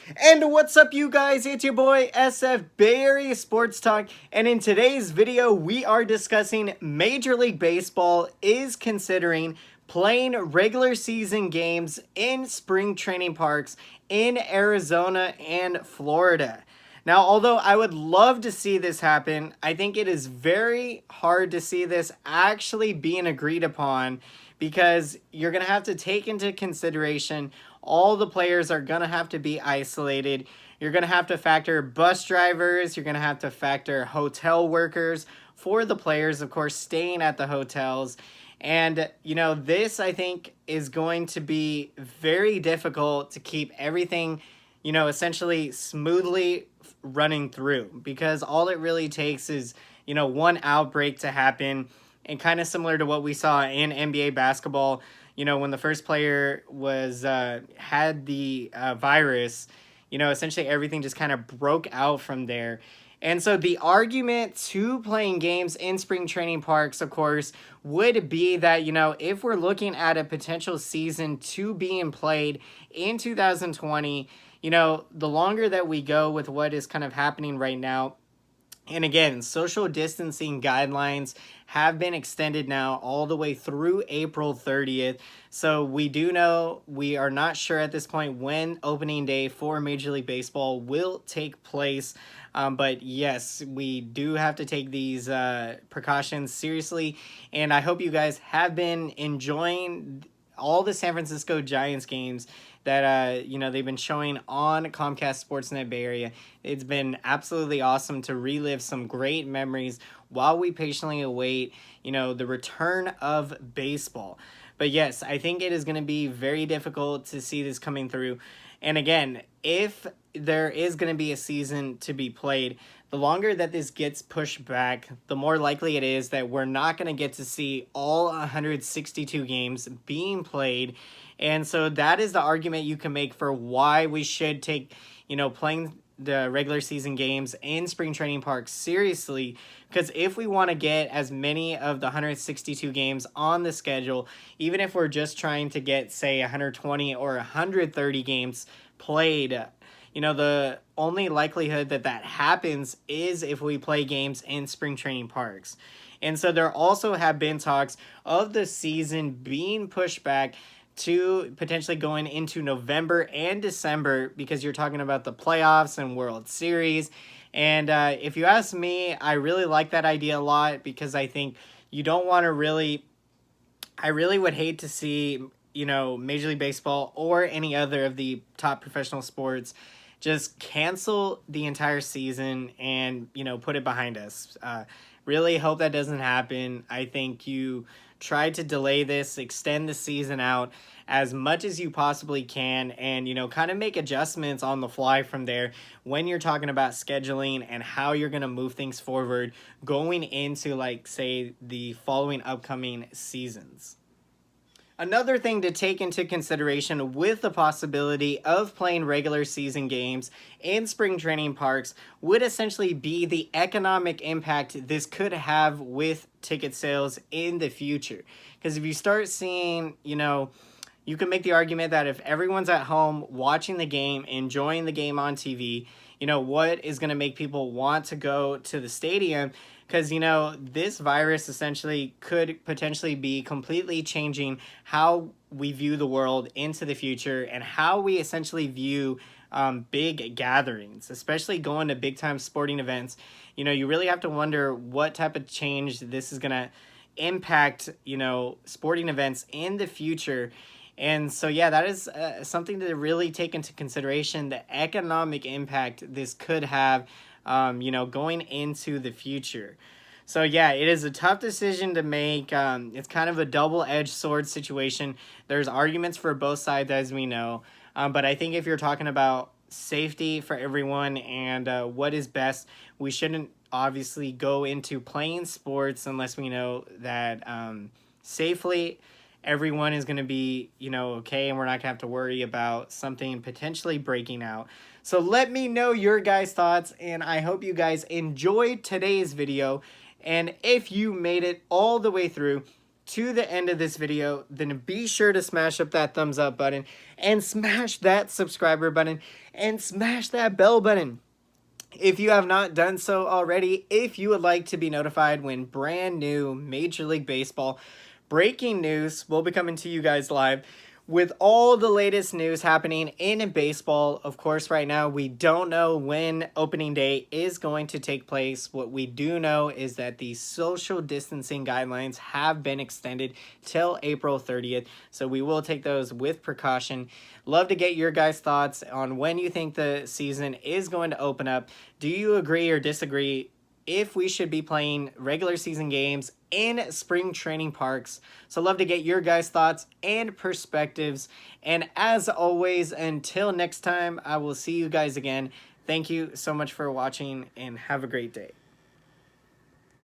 And what's up, you guys? It's your boy SF Bay Area Sports Talk, and in today's video, we are discussing Major League Baseball is considering playing regular season games in spring training parks in Arizona and Florida. Now, although I would love to see this happen, I think it is very hard to see this actually being agreed upon because you're going to have to take into consideration all the players are going to have to be isolated. You're going to have to factor bus drivers. You're going to have to factor hotel workers for the players, of course, staying at the hotels. And, this I think is going to be very difficult to keep everything, essentially smoothly running through because all it really takes is, one outbreak to happen. And kind of similar to what we saw in NBA basketball, when the first player was had the virus, essentially everything just kind of broke out from there. And so the argument to playing games in spring training parks, of course, would be that, if we're looking at a potential season to being played in 2020, the longer that we go with what is kind of happening right now, and again, social distancing guidelines have been extended now all the way through April 30th. So we do know, we are not sure at this point when opening day for Major League Baseball will take place. But yes, we do have to take these precautions seriously. And I hope you guys have been enjoying all the San Francisco Giants games that they've been showing on Comcast Sportsnet Bay Area. It's been absolutely awesome to relive some great memories while we patiently await, the return of baseball. But yes, I think it is going to be very difficult to see this coming through. And again, if there is going to be a season to be played, the longer that this gets pushed back, the more likely it is that we're not going to get to see all 162 games being played. And so that is the argument you can make for why we should take, playing the regular season games in spring training parks seriously. Because if we want to get as many of the 162 games on the schedule, even if we're just trying to get, say, 120 or 130 games played, the only likelihood that that happens is if we play games in spring training parks. And so there also have been talks of the season being pushed back to potentially going into November and December because you're talking about the playoffs and World Series. And if you ask me, I really like that idea a lot because I think you don't want to I really would hate to see, Major League Baseball or any other of the top professional sports just cancel the entire season and, put it behind us. Really hope that doesn't happen. I think you try to delay this, extend the season out as much as you possibly can, and, kind of make adjustments on the fly from there when you're talking about scheduling and how you're going to move things forward going into, like, say, the following upcoming seasons. Another thing to take into consideration with the possibility of playing regular season games in spring training parks would essentially be the economic impact this could have with ticket sales in the future. Because if you start seeing, you can make the argument that if everyone's at home watching the game, enjoying the game on TV, what is going to make people want to go to the stadium? Because, this virus essentially could potentially be completely changing how we view the world into the future and how we essentially view big gatherings, especially going to big time sporting events. You really have to wonder what type of change this is going to impact, sporting events in the future. And so, yeah, that is something to really take into consideration, the economic impact this could have, going into the future. So, yeah, it is a tough decision to make. It's kind of a double-edged sword situation. There's arguments for both sides, as we know. But I think if you're talking about safety for everyone and what is best, we shouldn't obviously go into playing sports unless we know that safely everyone is going to be, okay, and we're not going to have to worry about something potentially breaking out. So let me know your guys' thoughts, and I hope you guys enjoyed today's video. And if you made it all the way through, to the end of this video, then be sure to smash up that thumbs up button and smash that subscriber button and smash that bell button. If you have not done so already, if you would like to be notified when brand new Major League Baseball breaking news will be coming to you guys live with all the latest news happening in baseball. Of course, right now we don't know when opening day is going to take place. What we do know is that the social distancing guidelines have been extended till April 30th, so we will take those with precaution. Love to get your guys' thoughts on when you think the season is going to open up. Do you agree or disagree if we should be playing regular season games in spring training parks? So love to get your guys' thoughts and perspectives. And as always, until next time, I will see you guys again. Thank you so much for watching and have a great day.